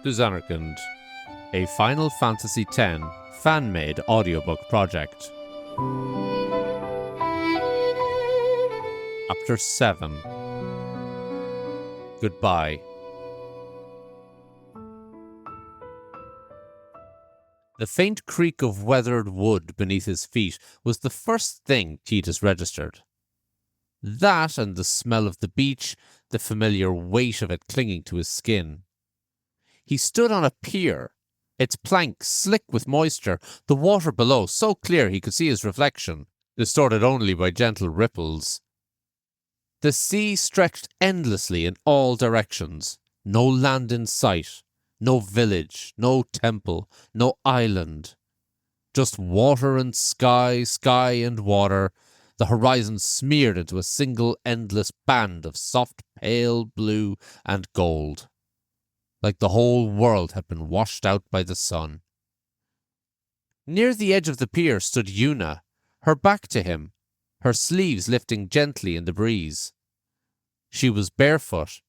To Zanarkand, a Final Fantasy X fan-made audiobook project. Chapter 7. Goodbye. The faint creak of weathered wood beneath his feet was the first thing Tidus registered. That and the smell of the beach, the familiar weight of it clinging to his skin. He stood on a pier, its planks slick with moisture, the water below so clear he could see his reflection, distorted only by gentle ripples. The sea stretched endlessly in all directions, no land in sight, no village, no temple, no island. Just water and sky, sky and water, the horizon smeared into a single endless band of soft pale blue and gold. Like the whole world had been washed out by the sun. Near the edge of the pier stood Yuna, her back to him, her sleeves lifting gently in the breeze. She was barefoot,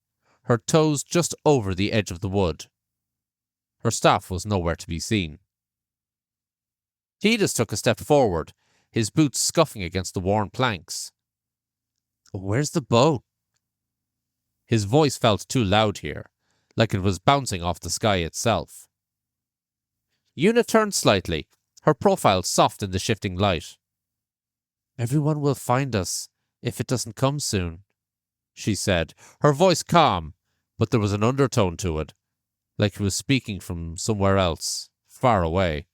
her toes just over the edge of the wood. Her staff was nowhere to be seen. Tidus took a step forward, his boots scuffing against the worn planks. "Where's the boat?" His voice felt too loud here, like it was bouncing off the sky itself. Yuna turned slightly, her profile soft in the shifting light. "Everyone will find us, if it doesn't come soon," she said, her voice calm, but there was an undertone to it, like he was speaking from somewhere else, far away.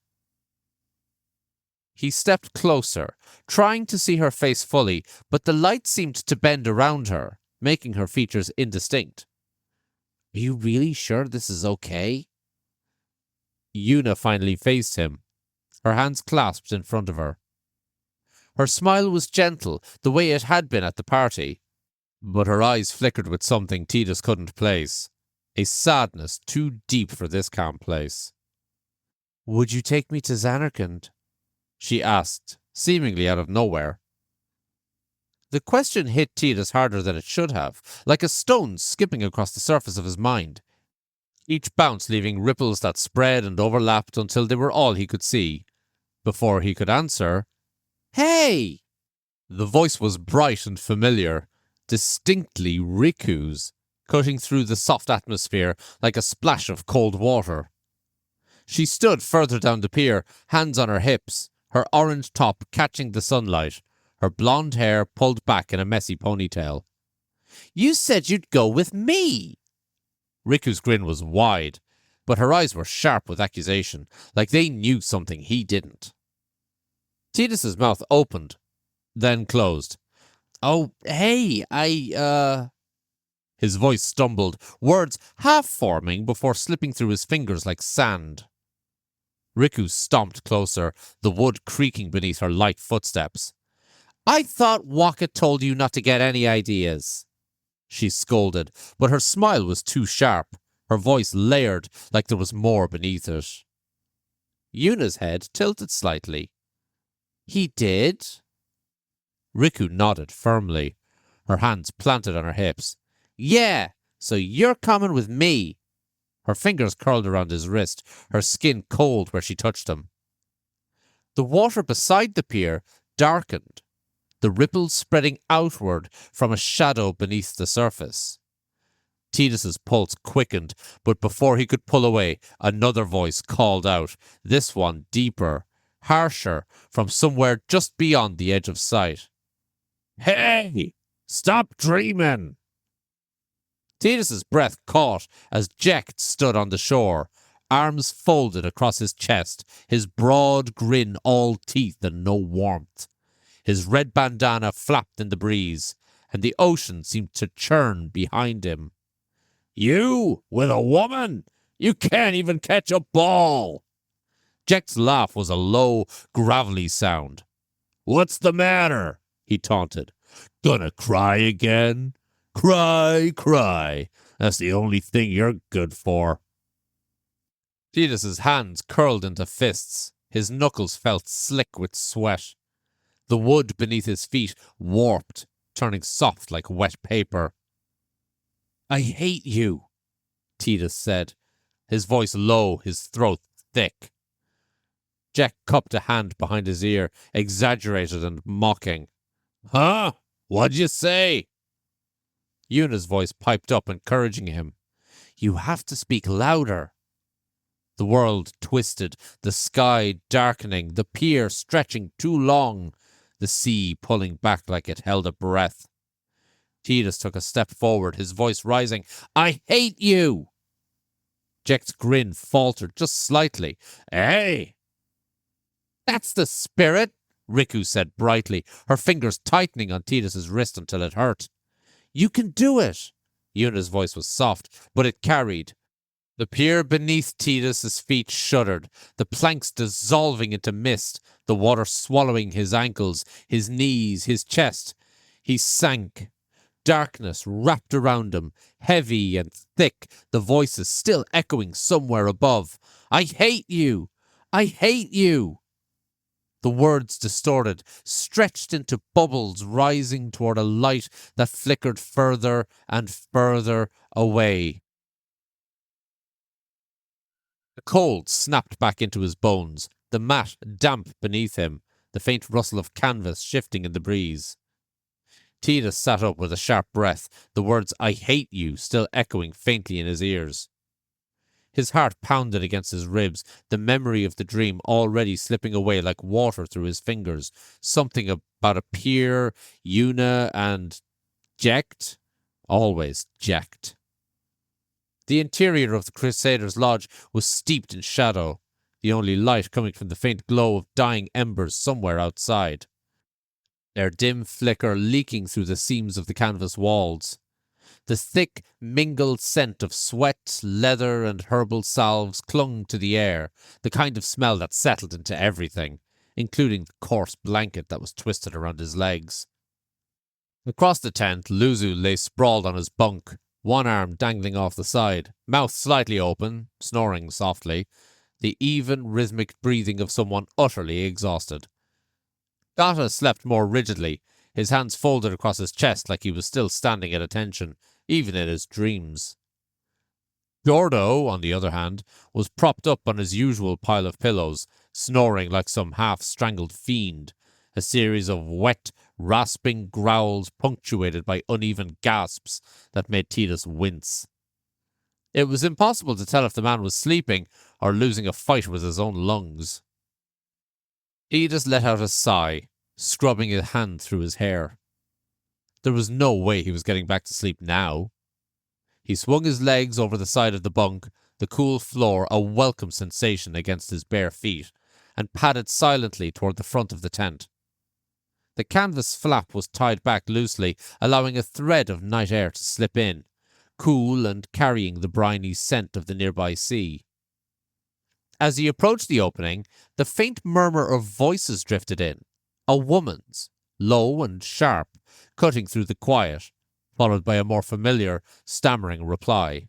He stepped closer, trying to see her face fully, but the light seemed to bend around her, making her features indistinct. "Are you really sure this is okay?" Yuna finally faced him, her hands clasped in front of her. Her smile was gentle, the way it had been at the party, but her eyes flickered with something Tidus couldn't place, a sadness too deep for this calm place. "Would you take me to Zanarkand?" she asked, seemingly out of nowhere. The question hit Tidus harder than it should have, like a stone skipping across the surface of his mind, each bounce leaving ripples that spread and overlapped until they were all he could see. Before he could answer, "Hey!" The voice was bright and familiar, distinctly Riku's, cutting through the soft atmosphere like a splash of cold water. She stood further down the pier, hands on her hips, her orange top catching the sunlight, her blonde hair pulled back in a messy ponytail. "You said you'd go with me!" Riku's grin was wide, but her eyes were sharp with accusation, like they knew something he didn't. Tidus's mouth opened, then closed. "Oh, hey, His voice stumbled, words half-forming before slipping through his fingers like sand. Riku stomped closer, the wood creaking beneath her light footsteps. "I thought Waka told you not to get any ideas," she scolded, but her smile was too sharp, her voice layered like there was more beneath it. Yuna's head tilted slightly. "He did?" Riku nodded firmly, her hands planted on her hips. "Yeah, so you're coming with me." Her fingers curled around his wrist, her skin cold where she touched him. The water beside the pier darkened, the ripples spreading outward from a shadow beneath the surface. Tidus's pulse quickened, but before he could pull away, another voice called out, this one deeper, harsher, from somewhere just beyond the edge of sight. "Hey! Stop dreaming!" Tidus's breath caught as Jecht stood on the shore, arms folded across his chest, his broad grin all teeth and no warmth. His red bandana flapped in the breeze, and the ocean seemed to churn behind him. "You, with a woman? You can't even catch a ball!" Jecht's laugh was a low, gravelly sound. "What's the matter?" he taunted. "Gonna cry again? Cry, cry. That's the only thing you're good for." Tidus's hands curled into fists. His knuckles felt slick with sweat. The wood beneath his feet warped, turning soft like wet paper. "I hate you," Tidus said. his voice low, his throat thick. Jack cupped a hand behind his ear, exaggerated and mocking. Huh? What'd you say? Una's voice piped up, encouraging him. You have to speak louder. The world twisted, the sky darkening, the pier stretching too long, the sea pulling back like it held a breath. Titus took a step forward, his voice rising. I hate you! Jack's grin faltered just slightly. Hey! That's the spirit, Riku said brightly, her fingers tightening on Titus's wrist until it hurt. You can do it! Una's voice was soft, but it carried. The pier beneath Titus's feet shuddered, the planks dissolving into mist, the water swallowing his ankles, his knees, his chest. He sank. Darkness wrapped around him, heavy and thick, the voices still echoing somewhere above. I hate you! I hate you! The words distorted, stretched into bubbles rising toward a light that flickered further and further away. The cold snapped back into his bones, the mat damp beneath him, the faint rustle of canvas shifting in the breeze. Titus sat up with a sharp breath, the words I hate you still echoing faintly in his ears. His heart pounded against his ribs, the memory of the dream already slipping away like water through his fingers. Something about a pier, Una, and Jecht? Always Jecht. The interior of the Crusaders' Lodge was steeped in shadow, the only light coming from the faint glow of dying embers somewhere outside. Their dim flicker leaking through the seams of the canvas walls. The thick, mingled scent of sweat, leather, and herbal salves clung to the air, the kind of smell that settled into everything, including the coarse blanket that was twisted around his legs. Across the tent, Luzu lay sprawled on his bunk, one arm dangling off the side, mouth slightly open, snoring softly, the even, rhythmic breathing of someone utterly exhausted. Gata slept more rigidly, his hands folded across his chest like he was still standing at attention, even in his dreams. Gordo, on the other hand, was propped up on his usual pile of pillows, snoring like some half-strangled fiend, a series of wet, rasping growls punctuated by uneven gasps that made Titus wince. It was impossible to tell if the man was sleeping or losing a fight with his own lungs. Titus let out a sigh, scrubbing a hand through his hair. There was no way he was getting back to sleep now. He swung his legs over the side of the bunk, the cool floor a welcome sensation against his bare feet, and padded silently toward the front of the tent. The canvas flap was tied back loosely, allowing a thread of night air to slip in, cool and carrying the briny scent of the nearby sea. As he approached the opening, the faint murmur of voices drifted in, a woman's, low and sharp, cutting through the quiet, followed by a more familiar, stammering reply.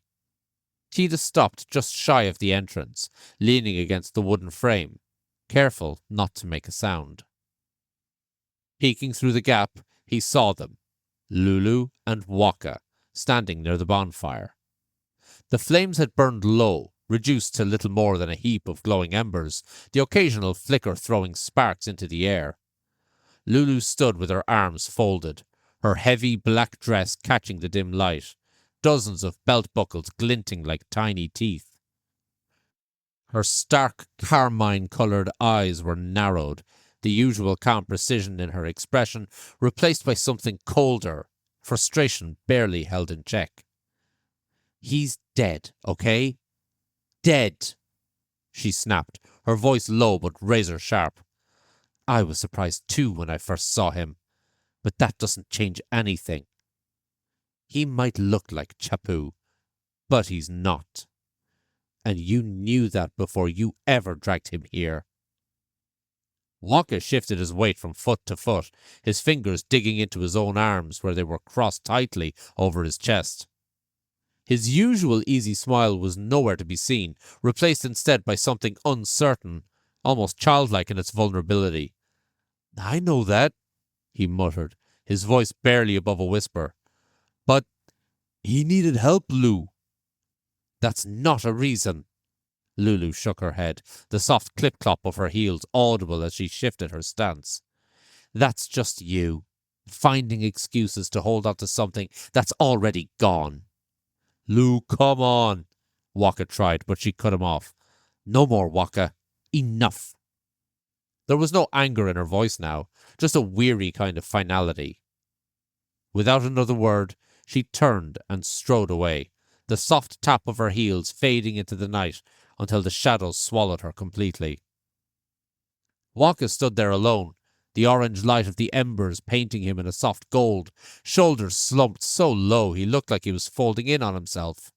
Titus stopped just shy of the entrance, leaning against the wooden frame, careful not to make a sound. Peeking through the gap, he saw them, Lulu and Waka, standing near the bonfire. The flames had burned low, reduced to little more than a heap of glowing embers, the occasional flicker throwing sparks into the air. Lulu stood with her arms folded, her heavy black dress catching the dim light, dozens of belt buckles glinting like tiny teeth. Her stark carmine-coloured eyes were narrowed, the usual calm precision in her expression replaced by something colder, frustration barely held in check. He's dead, okay? Dead, she snapped, her voice low but razor sharp. I was surprised too when I first saw him, but that doesn't change anything. He might look like Chapu, but he's not. And you knew that before you ever dragged him here. Waka shifted his weight from foot to foot, his fingers digging into his own arms where they were crossed tightly over his chest. His usual easy smile was nowhere to be seen, replaced instead by something uncertain, almost childlike in its vulnerability. I know that, he muttered, his voice barely above a whisper. But he needed help, Lou. That's not a reason, Lulu shook her head, the soft clip-clop of her heels audible as she shifted her stance. That's just you, finding excuses to hold on to something that's already gone. Lou, come on, Waka tried, but she cut him off. No more, Waka. Enough. There was no anger in her voice now, just a weary kind of finality. Without another word, she turned and strode away, the soft tap of her heels fading into the night until the shadows swallowed her completely. Waka stood there alone, the orange light of the embers painting him in a soft gold, shoulders slumped so low he looked like he was folding in on himself.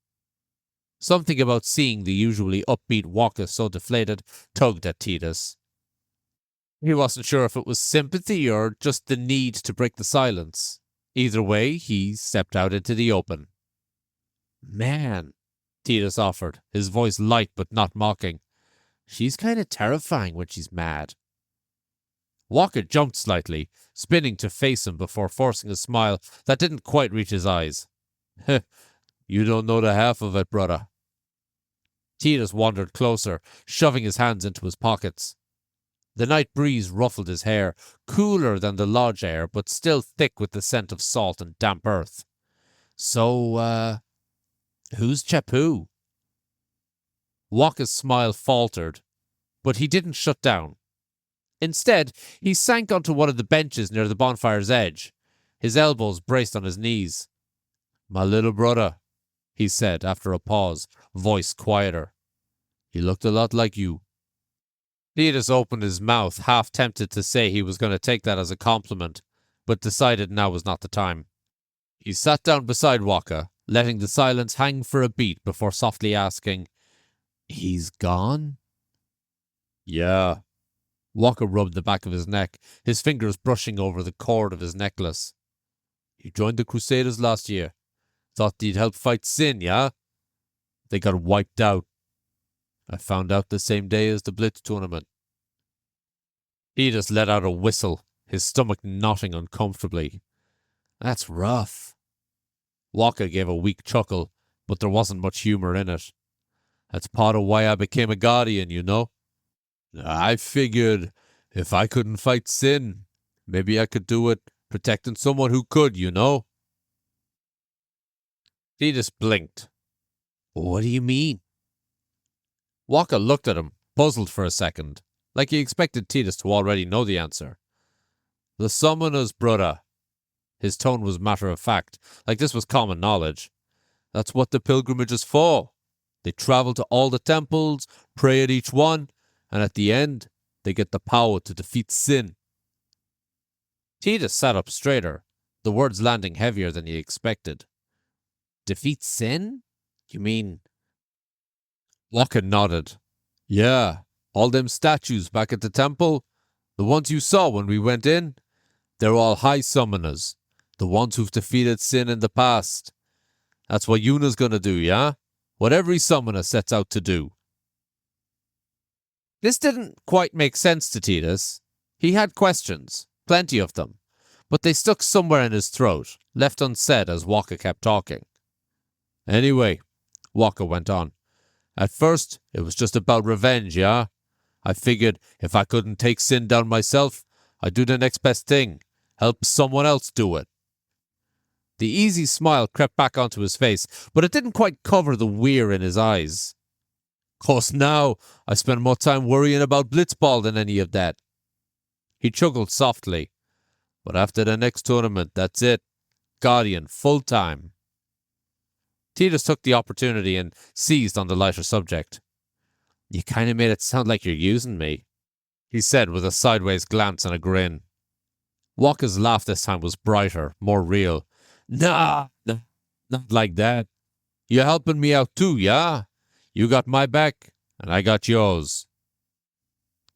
Something about seeing the usually upbeat Waka so deflated tugged at Titus. He wasn't sure if it was sympathy or just the need to break the silence. Either way, he stepped out into the open. Man, Titus offered, his voice light but not mocking. She's kind of terrifying when she's mad. Waka jumped slightly, spinning to face him before forcing a smile that didn't quite reach his eyes. You don't know the half of it, brother. Titus wandered closer, shoving his hands into his pockets. The night breeze ruffled his hair, cooler than the lodge air, but still thick with the scent of salt and damp earth. So, who's Chapu? Waka's smile faltered, but he didn't shut down. Instead, he sank onto one of the benches near the bonfire's edge, his elbows braced on his knees. My little brother, he said after a pause, voice quieter. He looked a lot like you. Titus opened his mouth, half tempted to say he was going to take that as a compliment, but decided now was not the time. He sat down beside Waka, letting the silence hang for a beat before softly asking, He's gone? Yeah. Waka rubbed the back of his neck, his fingers brushing over the cord of his necklace. He joined the Crusaders last year. Thought he'd help fight Sin, yeah? They got wiped out. I found out the same day as the Blitz tournament. Titus let out a whistle, his stomach knotting uncomfortably. That's rough. Waka gave a weak chuckle, but there wasn't much humor in it. That's part of why I became a guardian, you know? I figured if I couldn't fight Sin, maybe I could do it protecting someone who could, you know? Titus blinked. What do you mean? Waka looked at him, puzzled for a second, like he expected Titus to already know the answer. The summoners, brother. His tone was matter-of-fact, like this was common knowledge. That's what the pilgrimage is for. They travel to all the temples, pray at each one, and at the end, they get the power to defeat Sin. Titus sat up straighter, the words landing heavier than he expected. Defeat Sin? You mean... Waka nodded. Yeah, all them statues back at the temple, the ones you saw when we went in, they're all high summoners, the ones who've defeated Sin in the past. That's what Yuna's gonna do, yeah? What every summoner sets out to do. This didn't quite make sense to Titus. He had questions, plenty of them, but they stuck somewhere in his throat, left unsaid as Waka kept talking. Anyway, Waka went on, at first it was just about revenge, yeah? I figured if I couldn't take Sin down myself, I'd do the next best thing, help someone else do it. The easy smile crept back onto his face, but it didn't quite cover the weir in his eyes. Course now, I spend more time worrying about Blitzball than any of that. He chuckled softly. But after the next tournament, that's it. Guardian, full time. Titus took the opportunity and seized on the lighter subject. You kind of made it sound like you're using me, he said with a sideways glance and a grin. Waka's laugh this time was brighter, more real. Nah, not like that. You're helping me out too, yeah? You got my back, and I got yours.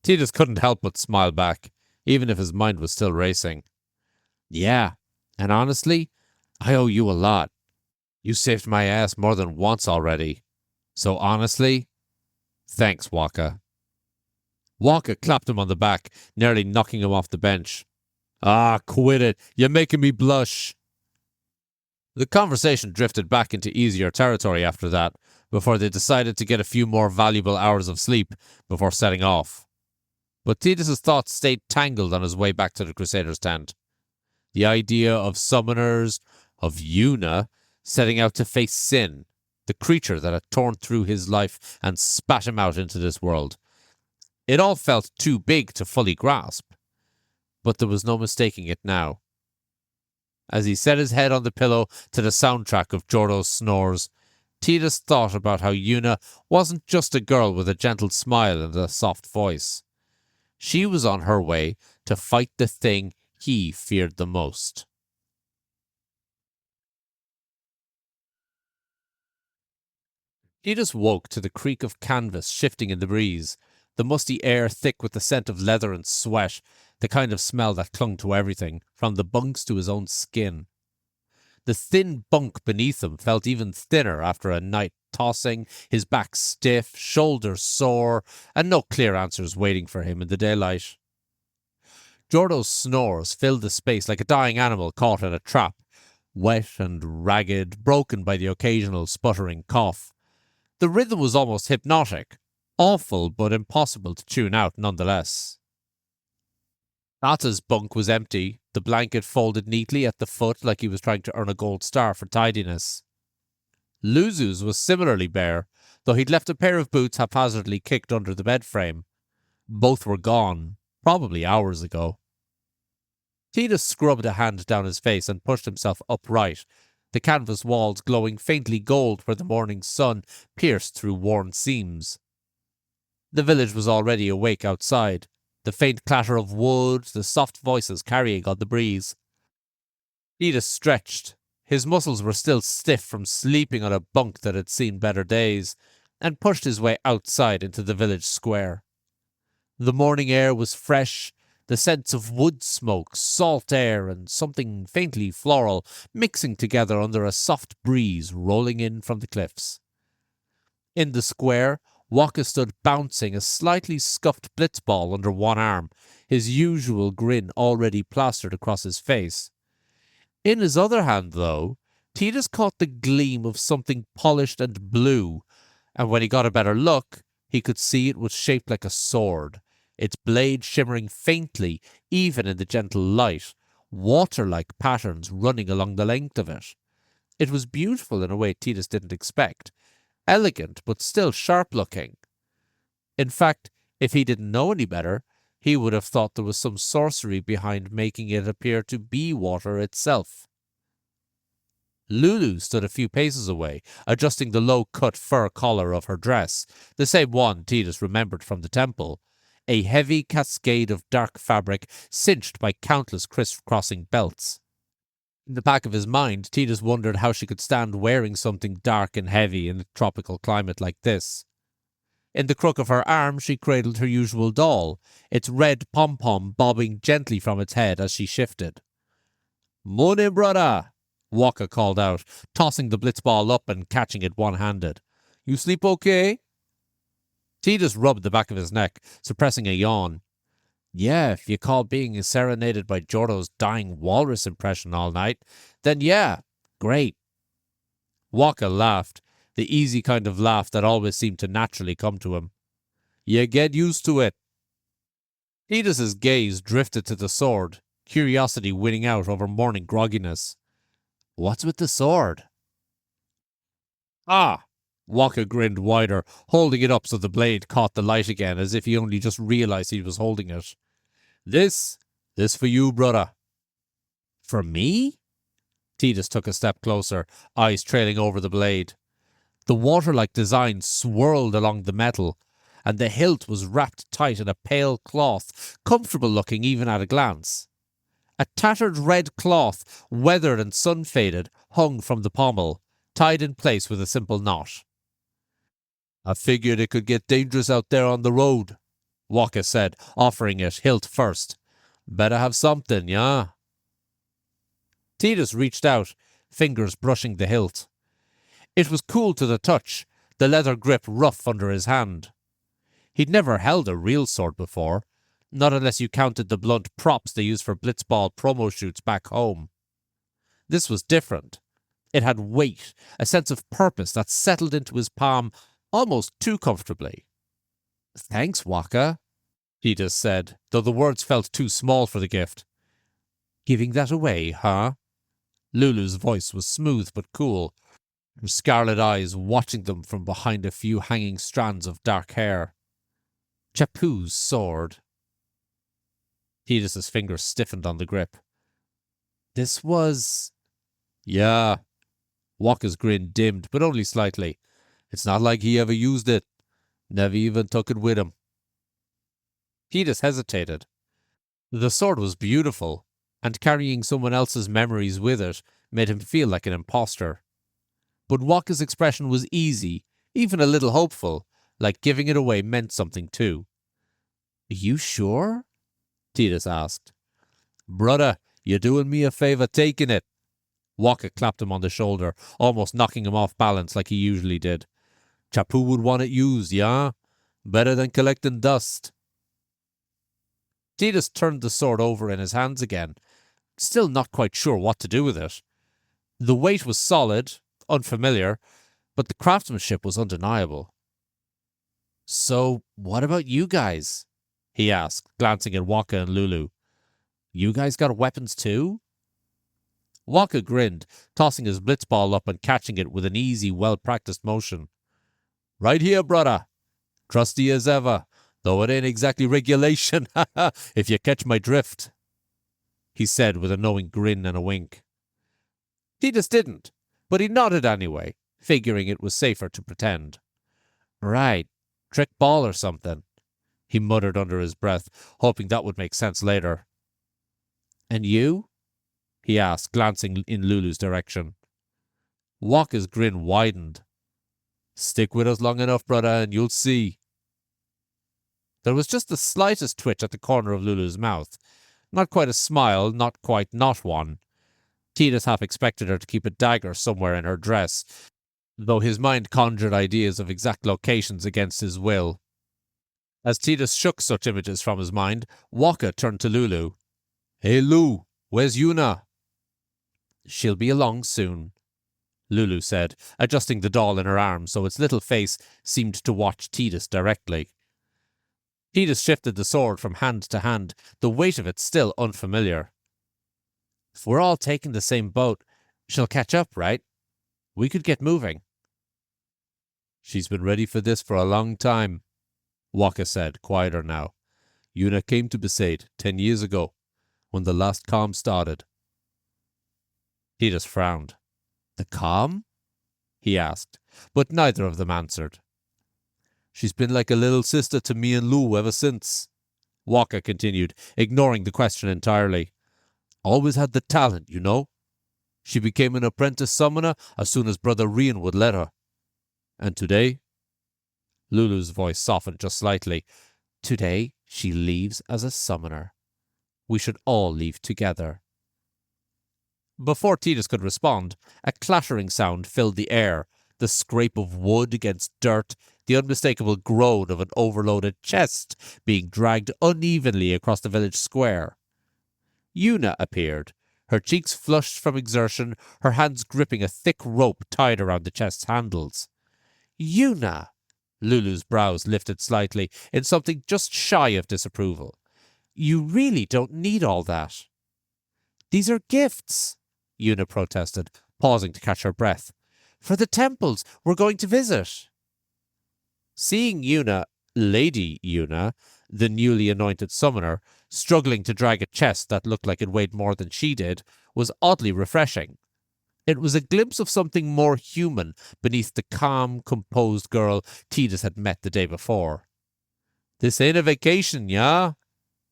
Titus couldn't help but smile back, even if his mind was still racing. Yeah, and honestly, I owe you a lot. You saved my ass more than once already. So honestly, thanks, Waka. Waka clapped him on the back, nearly knocking him off the bench. Ah, quit it. You're making me blush. The conversation drifted back into easier territory after that, before they decided to get a few more valuable hours of sleep before setting off. But Titus's thoughts stayed tangled on his way back to the Crusaders' tent. The idea of summoners, of Una, setting out to face sin, the creature that had torn through his life and spat him out into this world. It all felt too big to fully grasp, but there was no mistaking it now. As he set his head on the pillow to the soundtrack of Jordo's snores, Titus thought about how Una wasn't just a girl with a gentle smile and a soft voice. She was on her way to fight the thing he feared the most. Titus woke to the creak of canvas shifting in the breeze, the musty air thick with the scent of leather and sweat, the kind of smell that clung to everything, from the bunks to his own skin. The thin bunk beneath him felt even thinner after a night tossing, his back stiff, shoulders sore, and no clear answers waiting for him in the daylight. Jordo's snores filled the space like a dying animal caught in a trap, wet and ragged, broken by the occasional sputtering cough. The rhythm was almost hypnotic, awful but impossible to tune out nonetheless. Ata's bunk was empty, the blanket folded neatly at the foot like he was trying to earn a gold star for tidiness. Luzu's was similarly bare, though he'd left a pair of boots haphazardly kicked under the bed frame. Both were gone, probably hours ago. Titus scrubbed a hand down his face and pushed himself upright, the canvas walls glowing faintly gold where the morning sun pierced through worn seams. The village was already awake outside, the faint clatter of wood, the soft voices carrying on the breeze. Titus stretched. His muscles were still stiff from sleeping on a bunk that had seen better days, and pushed his way outside into the village square. The morning air was fresh, the scents of wood smoke, salt air, and something faintly floral mixing together under a soft breeze rolling in from the cliffs. In the square, Waka stood bouncing a slightly scuffed blitzball under one arm, his usual grin already plastered across his face. In his other hand, though, Titus caught the gleam of something polished and blue, and when he got a better look, he could see it was shaped like a sword, its blade shimmering faintly even in the gentle light, water-like patterns running along the length of it. It was beautiful in a way Titus didn't expect, elegant but still sharp-looking. In fact, if he didn't know any better, he would have thought there was some sorcery behind making it appear to be water itself. Lulu stood a few paces away, adjusting the low-cut fur collar of her dress, the same one Titus remembered from the temple, a heavy cascade of dark fabric cinched by countless criss-crossing belts. In the back of his mind, Titus wondered how she could stand wearing something dark and heavy in a tropical climate like this. In the crook of her arm she cradled her usual doll, its red pom-pom bobbing gently from its head as she shifted. "Money, brother!" Waka called out, tossing the blitzball up and catching it one-handed. "You sleep okay?" Titus rubbed the back of his neck, suppressing a yawn. "Yeah, if you call being serenaded by Jordo's dying walrus impression all night, then yeah, great." Waka laughed, the easy kind of laugh that always seemed to naturally come to him. "You get used to it." Titus's gaze drifted to the sword, curiosity winning out over morning grogginess. "What's with the sword?" "Ah!" Waka grinned wider, holding it up so the blade caught the light again, as if he only just realized he was holding it. This for you, brother." "For me?" Titus took a step closer, eyes trailing over the blade. The water-like design swirled along the metal, and the hilt was wrapped tight in a pale cloth, comfortable-looking even at a glance. A tattered red cloth, weathered and sun-faded, hung from the pommel, tied in place with a simple knot. "I figured it could get dangerous out there on the road," Waka said, offering it hilt first. "Better have something, yeah?" Titus reached out, fingers brushing the hilt. It was cool to the touch, the leather grip rough under his hand. He'd never held a real sword before, not unless you counted the blunt props they used for blitzball promo shoots back home. This was different. It had weight, a sense of purpose that settled into his palm almost too comfortably. "Thanks, Waka," Titus said, though the words felt too small for the gift. "Giving that away, huh?" Lulu's voice was smooth but cool, her scarlet eyes watching them from behind a few hanging strands of dark hair. "Chapu's sword." Titus's fingers stiffened on the grip. "This was—" "Yeah." Waka's grin dimmed, but only slightly. "It's not like he ever used it. Never even took it with him." Titus hesitated. The sword was beautiful, and carrying someone else's memories with it made him feel like an imposter. But Waka's expression was easy, even a little hopeful, like giving it away meant something too. "Are you sure?" Titus asked. "Brother, you're doing me a favor taking it." Waka clapped him on the shoulder, almost knocking him off balance like he usually did. "Chapu would want it used, yeah? Better than collecting dust." Titus turned the sword over in his hands again, still not quite sure what to do with it. The weight was solid, unfamiliar, but the craftsmanship was undeniable. "So, what about you guys?" he asked, glancing at Waka and Lulu. "You guys got weapons too?" Waka grinned, tossing his blitzball up and catching it with an easy, well-practiced motion. "Right here, brother. Trusty as ever, though it ain't exactly regulation, if you catch my drift," he said with a knowing grin and a wink. Titus didn't, but he nodded anyway, figuring it was safer to pretend. "Right, trick ball or something," he muttered under his breath, hoping that would make sense later. "And you?" he asked, glancing in Lulu's direction. Waka's grin widened. "Stick with us long enough, brother, and you'll see." There was just the slightest twitch at the corner of Lulu's mouth. Not quite a smile, not quite not one. Titus half expected her to keep a dagger somewhere in her dress, though his mind conjured ideas of exact locations against his will. As Titus shook such images from his mind, Waka turned to Lulu. "Hey, Lou, where's Yuna?" "She'll be along soon," Lulu said, adjusting the doll in her arms so its little face seemed to watch Titus directly. Titus shifted the sword from hand to hand, the weight of it still unfamiliar. "If we're all taking the same boat, she'll catch up, right? We could get moving." "She's been ready for this for a long time," Waka said, quieter now. "Yuna came to Besaid 10 years ago, when the last calm started." Titus frowned. "The calm?" he asked, but neither of them answered. "She's been like a little sister to me and Lou ever since," Waka continued, ignoring the question entirely. "Always had the talent, you know. She became an apprentice summoner as soon as Brother Rian would let her. And today—" Lulu's voice softened just slightly. "Today she leaves as a summoner. We should all leave together." Before Titus could respond, a clattering sound filled the air, the scrape of wood against dirt, the unmistakable groan of an overloaded chest being dragged unevenly across the village square. Yuna appeared, her cheeks flushed from exertion, her hands gripping a thick rope tied around the chest's handles. "Yuna!" Lulu's brows lifted slightly in something just shy of disapproval. "You really don't need all that." "These are gifts," Yuna protested, pausing to catch her breath. "For the temples we're going to visit." Seeing Yuna, Lady Yuna, the newly anointed summoner, struggling to drag a chest that looked like it weighed more than she did, was oddly refreshing. It was a glimpse of something more human beneath the calm, composed girl Titus had met the day before. "This ain't a vacation, yeah?"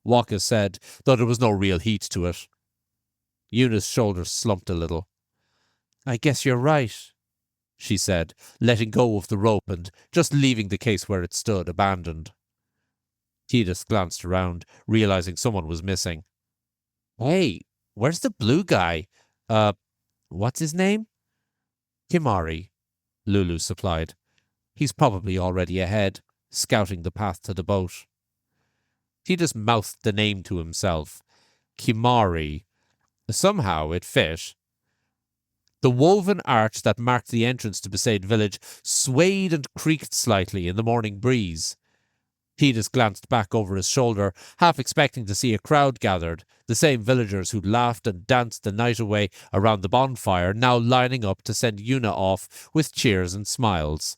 Waka said, though there was no real heat to it. Yuna's shoulders slumped a little. "I guess you're right," she said, letting go of the rope and just leaving the case where it stood, abandoned. Titus glanced around, realizing someone was missing. "Hey, where's the blue guy? What's his name?" "Kimari," Lulu supplied. "He's probably already ahead, scouting the path to the boat." Titus mouthed the name to himself. Kimari. Somehow it fit. The woven arch that marked the entrance to Besaid village swayed and creaked slightly in the morning breeze. Thetis glanced back over his shoulder, half expecting to see a crowd gathered, the same villagers who'd laughed and danced the night away around the bonfire, now lining up to send Una off with cheers and smiles.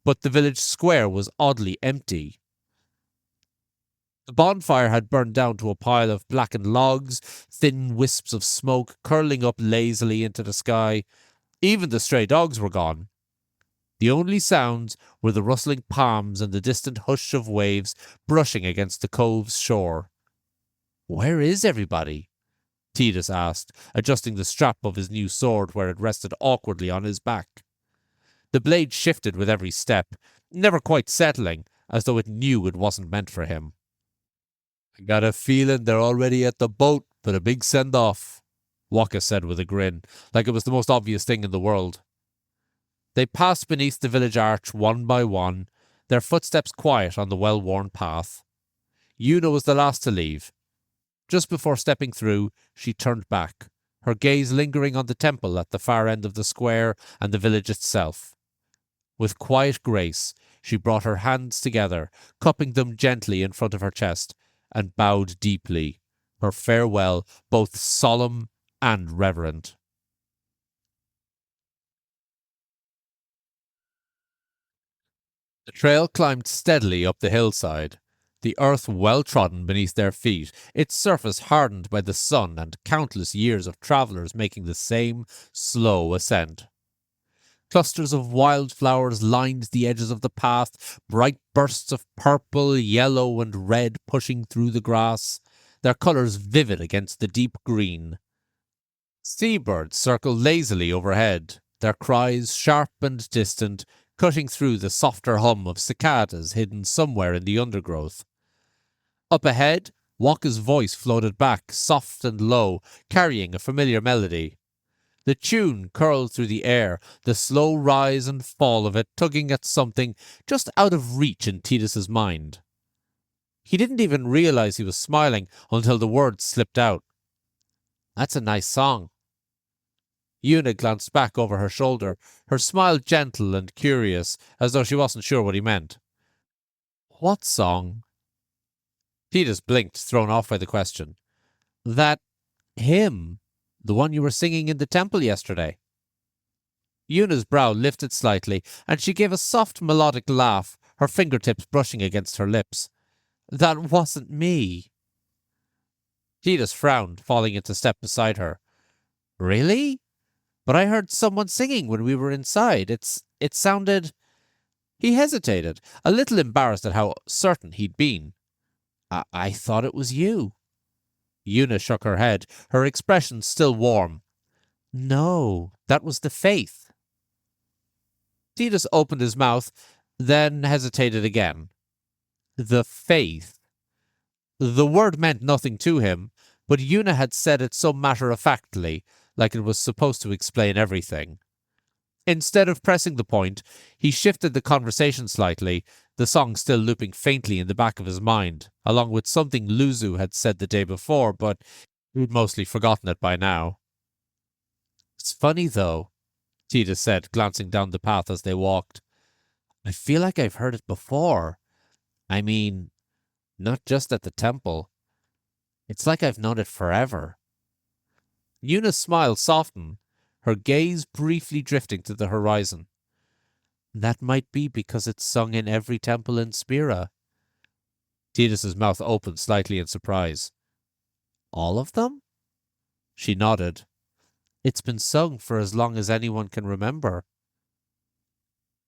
But the village square was oddly empty. The bonfire had burned down to a pile of blackened logs, thin wisps of smoke curling up lazily into the sky. Even the stray dogs were gone. The only sounds were the rustling palms and the distant hush of waves brushing against the cove's shore. "Where is everybody?" Thetis asked, adjusting the strap of his new sword where it rested awkwardly on his back. The blade shifted with every step, never quite settling, as though it knew it wasn't meant for him. "I got a feeling they're already at the boat for a big send-off," Waka said with a grin, like it was the most obvious thing in the world. They passed beneath the village arch one by one, their footsteps quiet on the well-worn path. Una was the last to leave. Just before stepping through, she turned back, her gaze lingering on the temple at the far end of the square and the village itself. With quiet grace, she brought her hands together, cupping them gently in front of her chest, and bowed deeply, her farewell both solemn and reverent. The trail climbed steadily up the hillside, the earth well-trodden beneath their feet, its surface hardened by the sun and countless years of travellers making the same slow ascent. Clusters of wildflowers lined the edges of the path, bright bursts of purple, yellow, and red pushing through the grass, their colours vivid against the deep green. Seabirds circled lazily overhead, their cries sharp and distant, cutting through the softer hum of cicadas hidden somewhere in the undergrowth. Up ahead, Waka's voice floated back, soft and low, carrying a familiar melody. The tune curled through the air, the slow rise and fall of it tugging at something just out of reach in Thetis's mind. He didn't even realize he was smiling until the words slipped out. "That's a nice song." Una glanced back over her shoulder, her smile gentle and curious, as though she wasn't sure what he meant. "What song?" Thetis blinked, thrown off by the question. "That hymn, the one you were singing in the temple yesterday." Una's brow lifted slightly, and she gave a soft melodic laugh, her fingertips brushing against her lips. "That wasn't me." Thetis frowned, falling into step beside her. "Really? But I heard someone singing when we were inside. It sounded—" He hesitated, a little embarrassed at how certain he'd been. I thought it was you." Una shook her head, her expression still warm. "No, that was the faith." Thetis opened his mouth, then hesitated again. The faith. The word meant nothing to him, but Una had said it so matter-of-factly, like it was supposed to explain everything. Instead of pressing the point, he shifted the conversation slightly, the song still looping faintly in the back of his mind, along with something Luzu had said the day before, but he'd mostly forgotten it by now. "It's funny, though," Thetis said, glancing down the path as they walked. "I feel like I've heard it before. I mean, not just at the temple. It's like I've known it forever." Una's smile softened, her gaze briefly drifting to the horizon. "That might be because it's sung in every temple in Spira." Thetis's mouth opened slightly in surprise. "All of them?" She nodded. "It's been sung for as long as anyone can remember."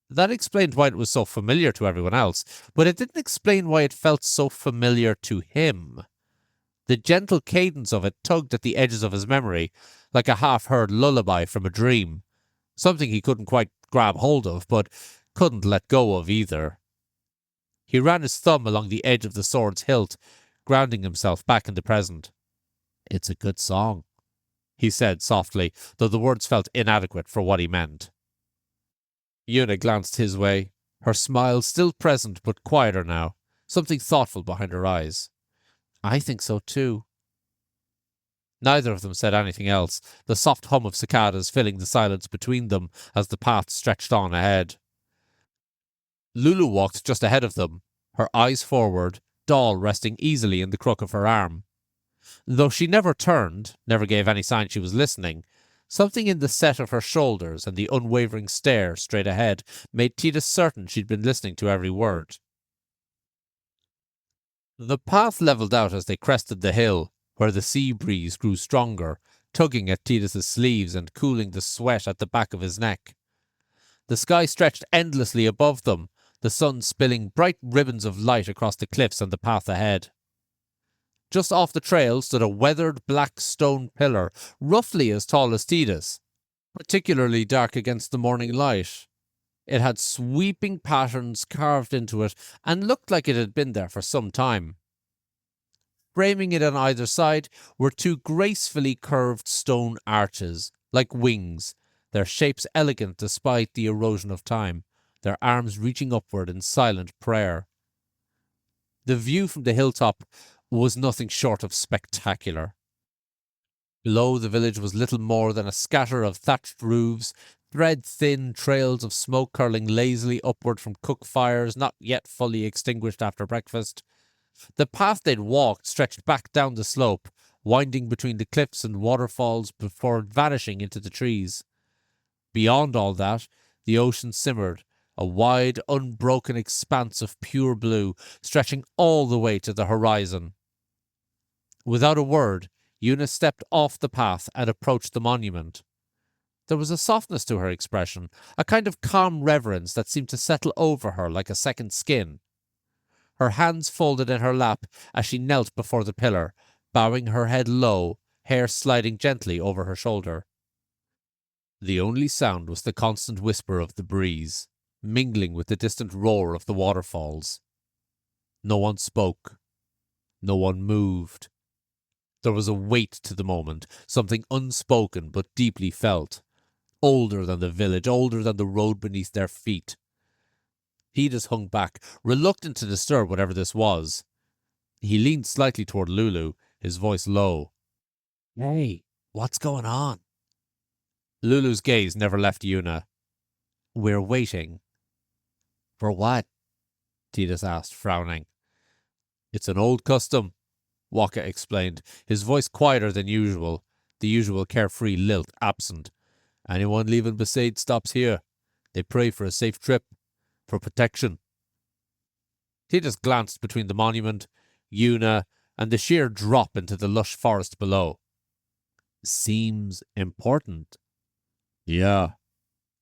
That explained why it was so familiar to everyone else, but it didn't explain why it felt so familiar to him. The gentle cadence of it tugged at the edges of his memory, like a half-heard lullaby from a dream, something he couldn't quite grab hold of, but couldn't let go of either. He ran his thumb along the edge of the sword's hilt, grounding himself back in the present. "It's a good song," he said softly, though the words felt inadequate for what he meant. Una glanced his way, her smile still present but quieter now, something thoughtful behind her eyes. "I think so too." Neither of them said anything else, the soft hum of cicadas filling the silence between them as the path stretched on ahead. Lulu walked just ahead of them, her eyes forward, Doll resting easily in the crook of her arm. Though she never turned, never gave any sign she was listening, something in the set of her shoulders and the unwavering stare straight ahead made Tita certain she'd been listening to every word. The path levelled out as they crested the hill, where the sea breeze grew stronger, tugging at Titus's sleeves and cooling the sweat at the back of his neck. The sky stretched endlessly above them, the sun spilling bright ribbons of light across the cliffs and the path ahead. Just off the trail stood a weathered black stone pillar, roughly as tall as Titus, particularly dark against the morning light. It had sweeping patterns carved into it and looked like it had been there for some time. Framing it on either side were two gracefully curved stone arches, like wings, their shapes elegant despite the erosion of time, their arms reaching upward in silent prayer. The view from the hilltop was nothing short of spectacular. Below, the village was little more than a scatter of thatched roofs, thread-thin trails of smoke curling lazily upward from cook fires not yet fully extinguished after breakfast. The path they'd walked stretched back down the slope, winding between the cliffs and waterfalls before vanishing into the trees. Beyond all that, the ocean simmered, a wide, unbroken expanse of pure blue, stretching all the way to the horizon. Without a word, Una stepped off the path and approached the monument. There was a softness to her expression, a kind of calm reverence that seemed to settle over her like a second skin. Her hands folded in her lap as she knelt before the pillar, bowing her head low, hair sliding gently over her shoulder. The only sound was the constant whisper of the breeze, mingling with the distant roar of the waterfalls. No one spoke. No one moved. There was a weight to the moment, something unspoken but deeply felt. Older than the village, older than the road beneath their feet. Titus hung back, reluctant to disturb whatever this was. He leaned slightly toward Lulu, his voice low. "Hey, what's going on?" Lulu's gaze never left Una. "We're waiting." "For what?" Titus asked, frowning. "It's an old custom," Waka explained, his voice quieter than usual, the usual carefree lilt absent. "Anyone leaving Besaid stops here. They pray for a safe trip, for protection." Titus glanced between the monument, Una, and the sheer drop into the lush forest below. "Seems important." "Yeah,"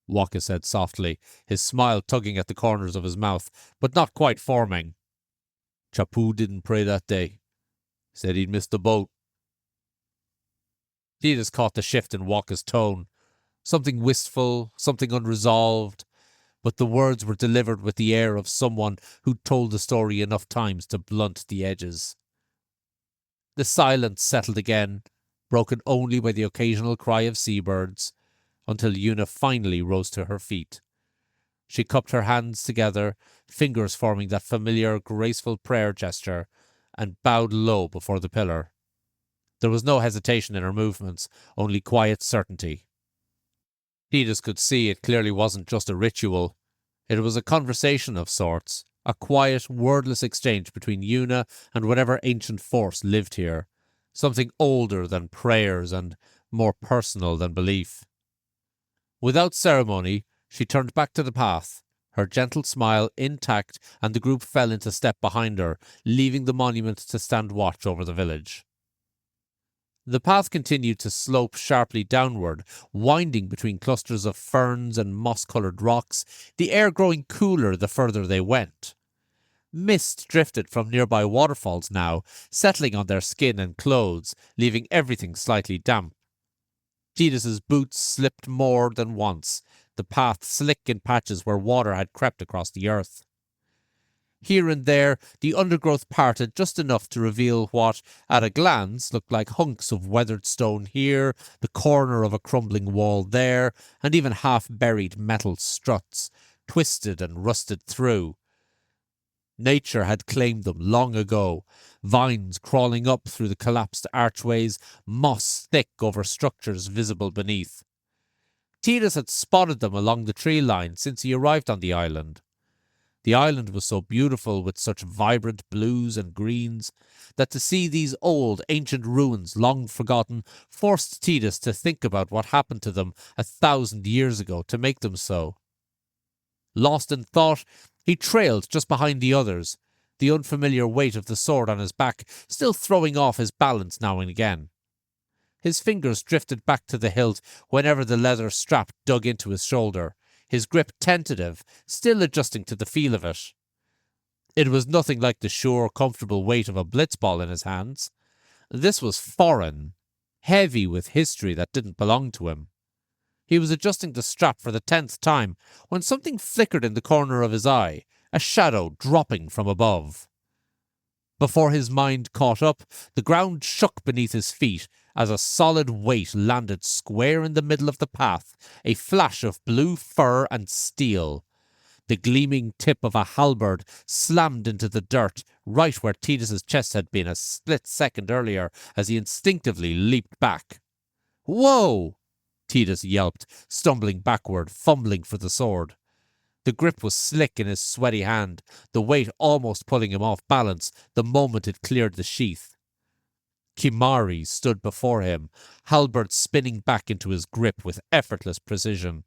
Waka said softly, his smile tugging at the corners of his mouth, but not quite forming. "Chapu didn't pray that day. Said he'd missed the boat." Titus caught the shift in Waka's tone. Something wistful, something unresolved, but the words were delivered with the air of someone who'd told the story enough times to blunt the edges. The silence settled again, broken only by the occasional cry of seabirds, until Una finally rose to her feet. She cupped her hands together, fingers forming that familiar, graceful prayer gesture, and bowed low before the pillar. There was no hesitation in her movements, only quiet certainty. Titus could see it clearly wasn't just a ritual. It was a conversation of sorts, a quiet, wordless exchange between Una and whatever ancient force lived here, something older than prayers and more personal than belief. Without ceremony, she turned back to the path, her gentle smile intact, and the group fell into step behind her, leaving the monument to stand watch over the village. The path continued to slope sharply downward, winding between clusters of ferns and moss-coloured rocks, the air growing cooler the further they went. Mist drifted from nearby waterfalls now, settling on their skin and clothes, leaving everything slightly damp. Titus's boots slipped more than once, the path slick in patches where water had crept across the earth. Here and there, the undergrowth parted just enough to reveal what, at a glance, looked like hunks of weathered stone here, the corner of a crumbling wall there, and even half-buried metal struts, twisted and rusted through. Nature had claimed them long ago, vines crawling up through the collapsed archways, moss thick over structures visible beneath. Titus had spotted them along the tree line since he arrived on the island. The island was so beautiful with such vibrant blues and greens that to see these old, ancient ruins long forgotten forced Titus to think about what happened to them 1,000 years ago to make them so. Lost in thought, he trailed just behind the others, the unfamiliar weight of the sword on his back still throwing off his balance now and again. His fingers drifted back to the hilt whenever the leather strap dug into his shoulder, his grip tentative, still adjusting to the feel of it. It was nothing like the sure, comfortable weight of a blitzball in his hands. This was foreign, heavy with history that didn't belong to him. He was adjusting the strap for the 10th time when something flickered in the corner of his eye, a shadow dropping from above. Before his mind caught up, the ground shook beneath his feet as a solid weight landed square in the middle of the path, a flash of blue fur and steel. The gleaming tip of a halberd slammed into the dirt right where Titus's chest had been a split second earlier as he instinctively leaped back. "Whoa!" Titus yelped, stumbling backward, fumbling for the sword. The grip was slick in his sweaty hand, the weight almost pulling him off balance the moment it cleared the sheath. Kimari stood before him, halberd spinning back into his grip with effortless precision.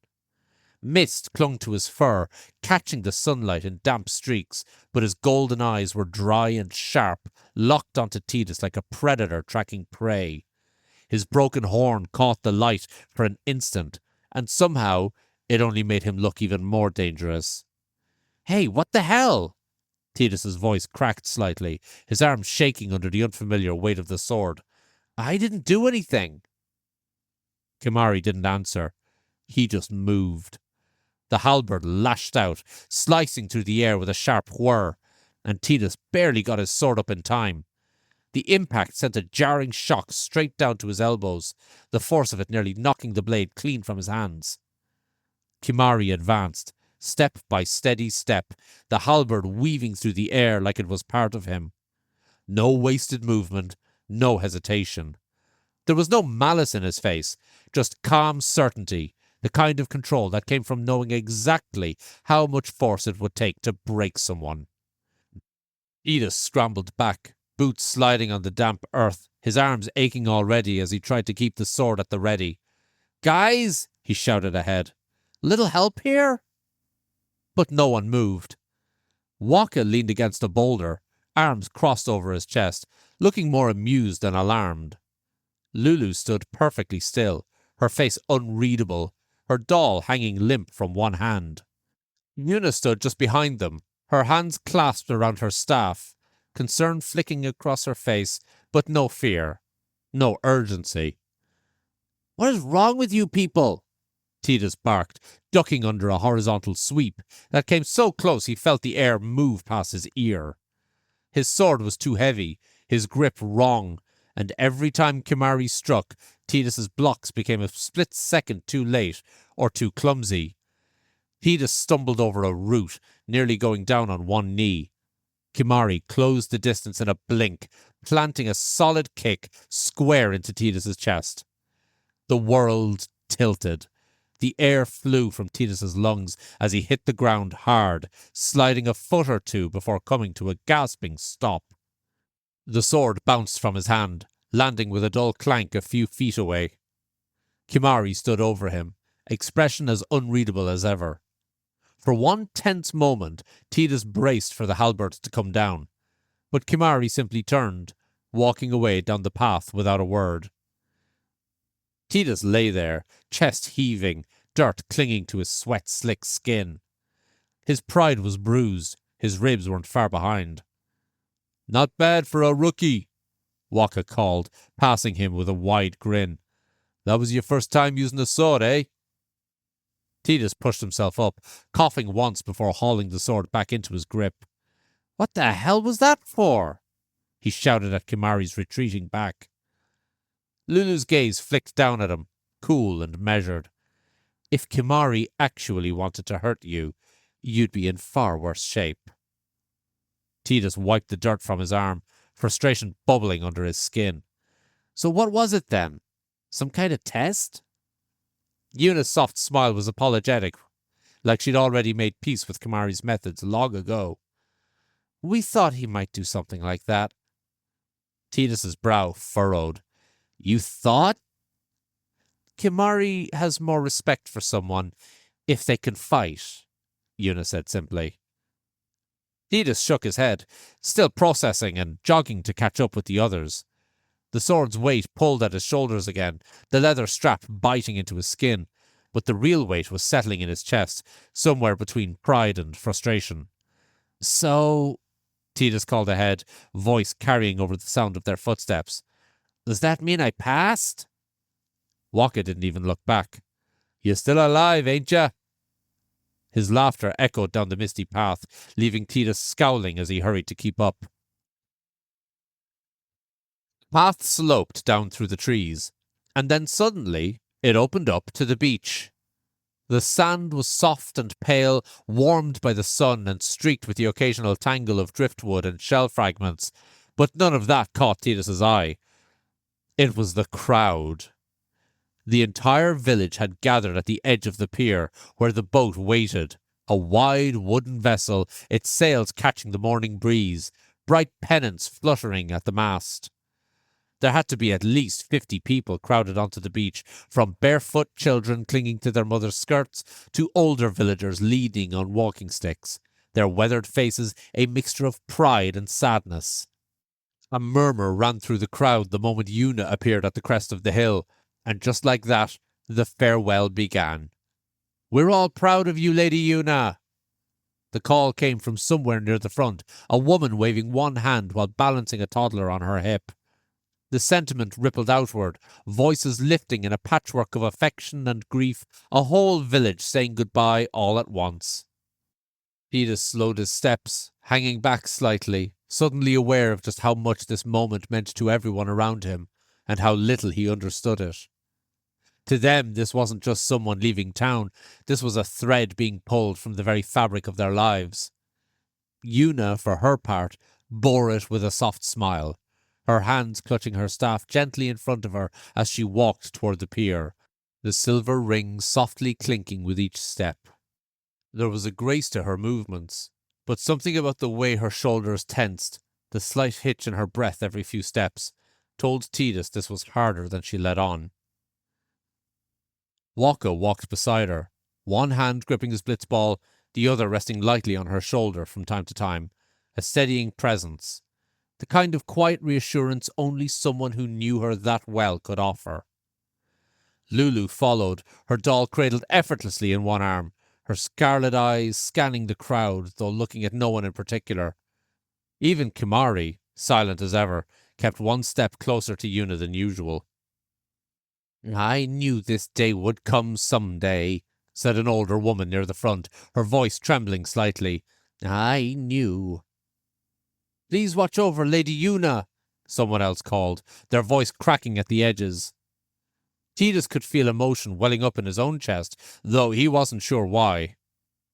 Mist clung to his fur, catching the sunlight in damp streaks, but his golden eyes were dry and sharp, locked onto Titus like a predator tracking prey. His broken horn caught the light for an instant, and somehow it only made him look even more dangerous. "Hey, what the hell?" Titus's voice cracked slightly, his arms shaking under the unfamiliar weight of the sword. "I didn't do anything." Kimari didn't answer. He just moved. The halberd lashed out, slicing through the air with a sharp whir, and Titus barely got his sword up in time. The impact sent a jarring shock straight down to his elbows, the force of it nearly knocking the blade clean from his hands. Kimari advanced, step by steady step, the halberd weaving through the air like it was part of him. No wasted movement, no hesitation. There was no malice in his face, just calm certainty, the kind of control that came from knowing exactly how much force it would take to break someone. Titus scrambled back, boots sliding on the damp earth, his arms aching already as he tried to keep the sword at the ready. "Guys!" he shouted ahead. "Little help here?" But no one moved. Waka leaned against a boulder, arms crossed over his chest, looking more amused than alarmed. Lulu stood perfectly still, her face unreadable, her doll hanging limp from one hand. Yuna stood just behind them, her hands clasped around her staff, concern flicking across her face, but no fear, no urgency. "What is wrong with you people?" Titus barked, ducking under a horizontal sweep that came so close he felt the air move past his ear. His sword was too heavy, his grip wrong, and every time Kimari struck, Titus's blocks became a split second too late or too clumsy. Titus stumbled over a root, nearly going down on one knee. Kimari closed the distance in a blink, planting a solid kick square into Titus's chest. The world tilted. The air flew from Titus's lungs as he hit the ground hard, sliding a foot or two before coming to a gasping stop. The sword bounced from his hand, landing with a dull clank a few feet away. Kimari stood over him, expression as unreadable as ever. For one tense moment, Titus braced for the halberd to come down, but Kimari simply turned, walking away down the path without a word. Titus lay there, chest heaving, dirt clinging to his sweat-slick skin. His pride was bruised, his ribs weren't far behind. "Not bad for a rookie," Waka called, passing him with a wide grin. "That was your first time using a sword, eh?" Titus pushed himself up, coughing once before hauling the sword back into his grip. "What the hell was that for?" he shouted at Kimari's retreating back. Lulu's gaze flicked down at him, cool and measured. "If Kimari actually wanted to hurt you, you'd be in far worse shape." Titus wiped the dirt from his arm, frustration bubbling under his skin. So what was it then? Some kind of test? Yuna's soft smile was apologetic, like she'd already made peace with Kimari's methods long ago. We thought he might do something like that. Titus's brow furrowed. You thought? Kimari has more respect for someone if they can fight, Yuna said simply. Titus shook his head, still processing and jogging to catch up with the others. The sword's weight pulled at his shoulders again, the leather strap biting into his skin, but the real weight was settling in his chest, somewhere between pride and frustration. So, Titus called ahead, voice carrying over the sound of their footsteps. Does that mean I passed? Waka didn't even look back. You still alive, ain't ya? His laughter echoed down the misty path, leaving Titus scowling as he hurried to keep up. The path sloped down through the trees, and then suddenly it opened up to the beach. The sand was soft and pale, warmed by the sun and streaked with the occasional tangle of driftwood and shell fragments, but none of that caught Titus's eye. It was the crowd. The entire village had gathered at the edge of the pier where the boat waited, a wide wooden vessel, its sails catching the morning breeze, bright pennants fluttering at the mast. There had to be at least 50 people crowded onto the beach, from barefoot children clinging to their mothers' skirts to older villagers leaning on walking sticks, their weathered faces a mixture of pride and sadness. A murmur ran through the crowd the moment Yuna appeared at the crest of the hill, and just like that, the farewell began. We're all proud of you, Lady Yuna. The call came from somewhere near the front, a woman waving one hand while balancing a toddler on her hip. The sentiment rippled outward, voices lifting in a patchwork of affection and grief, a whole village saying goodbye all at once. Titus slowed his steps, hanging back slightly, suddenly aware of just how much this moment meant to everyone around him, and how little he understood it. To them, this wasn't just someone leaving town, this was a thread being pulled from the very fabric of their lives. Yuna, for her part, bore it with a soft smile, her hands clutching her staff gently in front of her as she walked toward the pier, the silver rings softly clinking with each step. There was a grace to her movements, but something about the way her shoulders tensed, the slight hitch in her breath every few steps, told Titus this was harder than she let on. Waka walked beside her, one hand gripping his blitzball, the other resting lightly on her shoulder from time to time, a steadying presence, the kind of quiet reassurance only someone who knew her that well could offer. Lulu followed, her doll cradled effortlessly in one arm, her scarlet eyes scanning the crowd, though looking at no one in particular. Even Kimari, silent as ever, kept one step closer to Yuna than usual. I knew this day would come some day, said an older woman near the front, her voice trembling slightly. I knew. Please watch over Lady Yuna, someone else called, their voice cracking at the edges. Titus could feel emotion welling up in his own chest, though he wasn't sure why.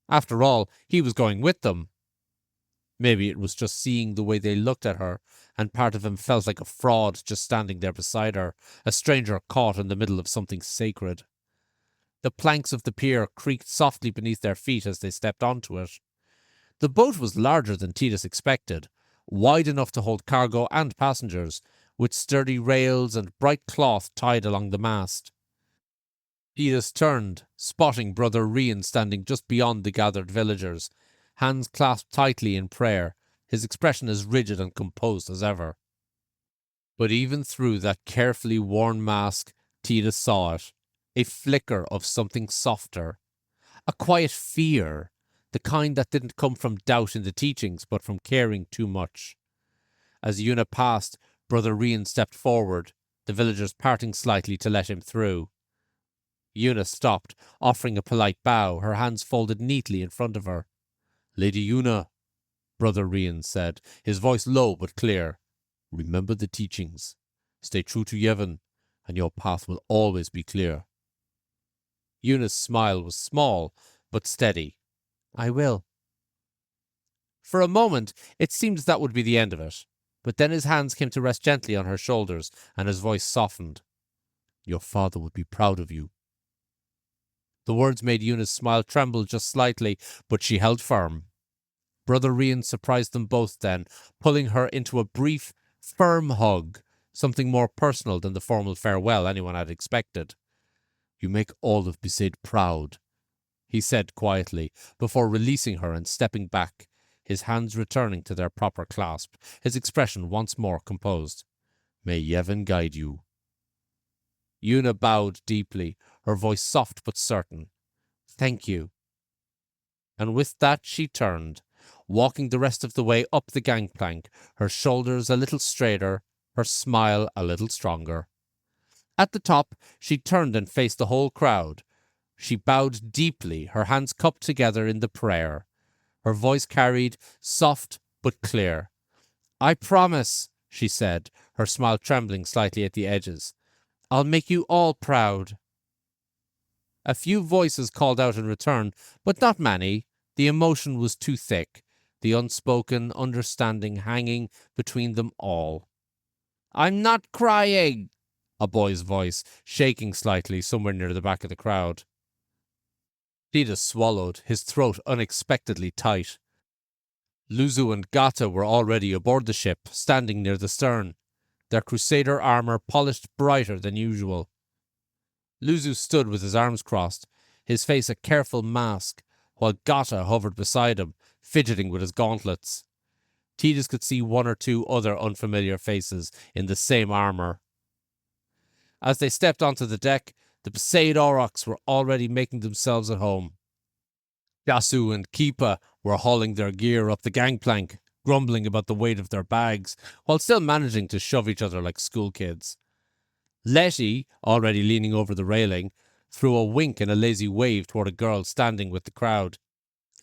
After all, he was going with them. Maybe it was just seeing the way they looked at her, and part of him felt like a fraud just standing there beside her, a stranger caught in the middle of something sacred. The planks of the pier creaked softly beneath their feet as they stepped onto it. The boat was larger than Titus expected, wide enough to hold cargo and passengers, with sturdy rails and bright cloth tied along the mast. Titus turned, spotting Brother Rian standing just beyond the gathered villagers, hands clasped tightly in prayer, his expression as rigid and composed as ever. But even through that carefully worn mask, Titus saw it, a flicker of something softer, a quiet fear, the kind that didn't come from doubt in the teachings, but from caring too much. As Yuna passed, Brother Rian stepped forward, the villagers parting slightly to let him through. Yuna stopped, offering a polite bow, her hands folded neatly in front of her. Lady Yuna, Brother Rian said, his voice low but clear. Remember the teachings. Stay true to Yevon, and your path will always be clear. Yuna's smile was small, but steady. I will. For a moment, it seemed that would be the end of it, but then his hands came to rest gently on her shoulders, and his voice softened. Your father would be proud of you. The words made Eunice's smile tremble just slightly, but she held firm. Brother Rian surprised them both then, pulling her into a brief, firm hug, something more personal than the formal farewell anyone had expected. You make all of Besaid proud, he said quietly, before releasing her and stepping back, his hands returning to their proper clasp, his expression once more composed. May Yevon guide you. Una bowed deeply, her voice soft but certain. Thank you. And with that she turned, walking the rest of the way up the gangplank, her shoulders a little straighter, her smile a little stronger. At the top, she turned and faced the whole crowd. She bowed deeply, her hands cupped together in the prayer. Her voice carried, soft but clear. I promise, she said, her smile trembling slightly at the edges. I'll make you all proud. A few voices called out in return, but not many. The emotion was too thick, the unspoken understanding hanging between them all. I'm not crying, a boy's voice, shaking slightly somewhere near the back of the crowd. Titus swallowed, his throat unexpectedly tight. Luzu and Gata were already aboard the ship, standing near the stern, their crusader armor polished brighter than usual. Luzu stood with his arms crossed, his face a careful mask, while Gata hovered beside him, fidgeting with his gauntlets. Titus could see one or two other unfamiliar faces in the same armor. As they stepped onto the deck, the Besaid aurochs were already making themselves at home. Yasu and Keepa were hauling their gear up the gangplank, grumbling about the weight of their bags, while still managing to shove each other like schoolkids. Letty, already leaning over the railing, threw a wink and a lazy wave toward a girl standing with the crowd.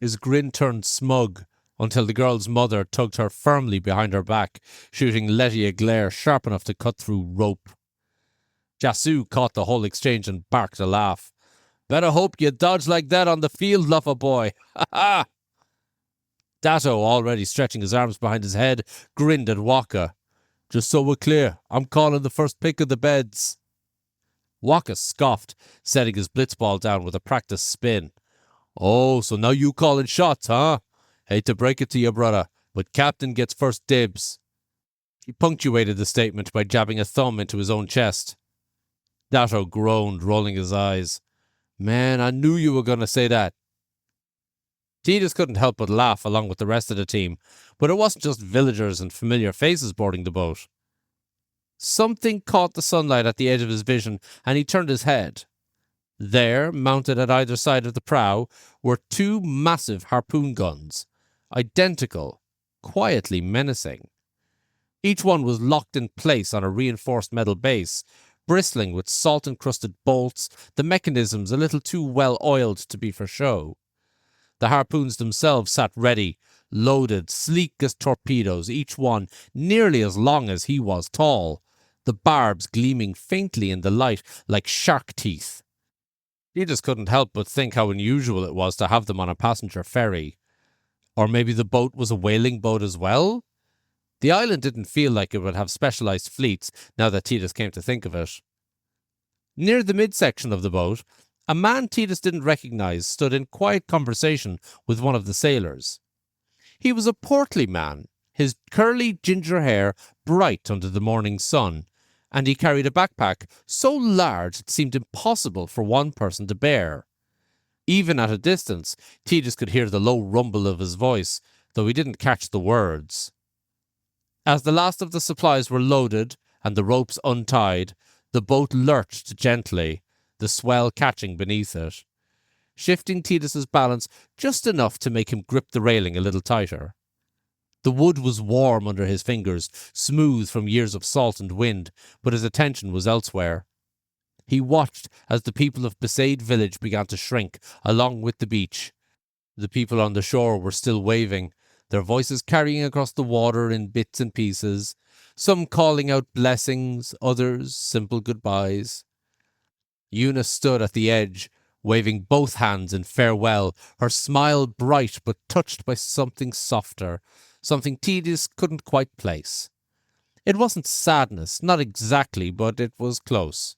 His grin turned smug until the girl's mother tugged her firmly behind her back, shooting Letty a glare sharp enough to cut through rope. Yasu caught the whole exchange and barked a laugh. Better hope you dodge like that on the field, Luffa boy. Ha ha! Datto, already stretching his arms behind his head, grinned at Waka. Just so we're clear, I'm calling the first pick of the beds. Waka scoffed, setting his blitzball down with a practiced spin. Oh, so now you calling shots, huh? Hate to break it to you, brother, but Captain gets first dibs. He punctuated the statement by jabbing a thumb into his own chest. Datto groaned, rolling his eyes. Man, I knew you were going to say that. Titus couldn't help but laugh along with the rest of the team, but it wasn't just villagers and familiar faces boarding the boat. Something caught the sunlight at the edge of his vision, and he turned his head. There, mounted at either side of the prow, were two massive harpoon guns, identical, quietly menacing. Each one was locked in place on a reinforced metal base, bristling with salt-encrusted bolts, the mechanisms a little too well oiled to be for show. The harpoons themselves sat ready, loaded, sleek as torpedoes, each one nearly as long as he was tall, the barbs gleaming faintly in the light like shark teeth. He just couldn't help but think how unusual it was to have them on a passenger ferry. Or maybe the boat was a whaling boat as well? The island didn't feel like it would have specialized fleets, now that Titus came to think of it. Near the midsection of the boat, a man Titus didn't recognize stood in quiet conversation with one of the sailors. He was a portly man, his curly ginger hair bright under the morning sun, and he carried a backpack so large it seemed impossible for one person to bear. Even at a distance, Titus could hear the low rumble of his voice, though he didn't catch the words. As the last of the supplies were loaded and the ropes untied, the boat lurched gently, the swell catching beneath it, shifting Titus's balance just enough to make him grip the railing a little tighter. The wood was warm under his fingers, smooth from years of salt and wind, but his attention was elsewhere. He watched as the people of Besaid village began to shrink along with the beach. The people on the shore were still waving, their voices carrying across the water in bits and pieces, some calling out blessings, others simple goodbyes. Eunice stood at the edge, waving both hands in farewell, her smile bright but touched by something softer, something Tedious couldn't quite place. It wasn't sadness, not exactly, but it was close.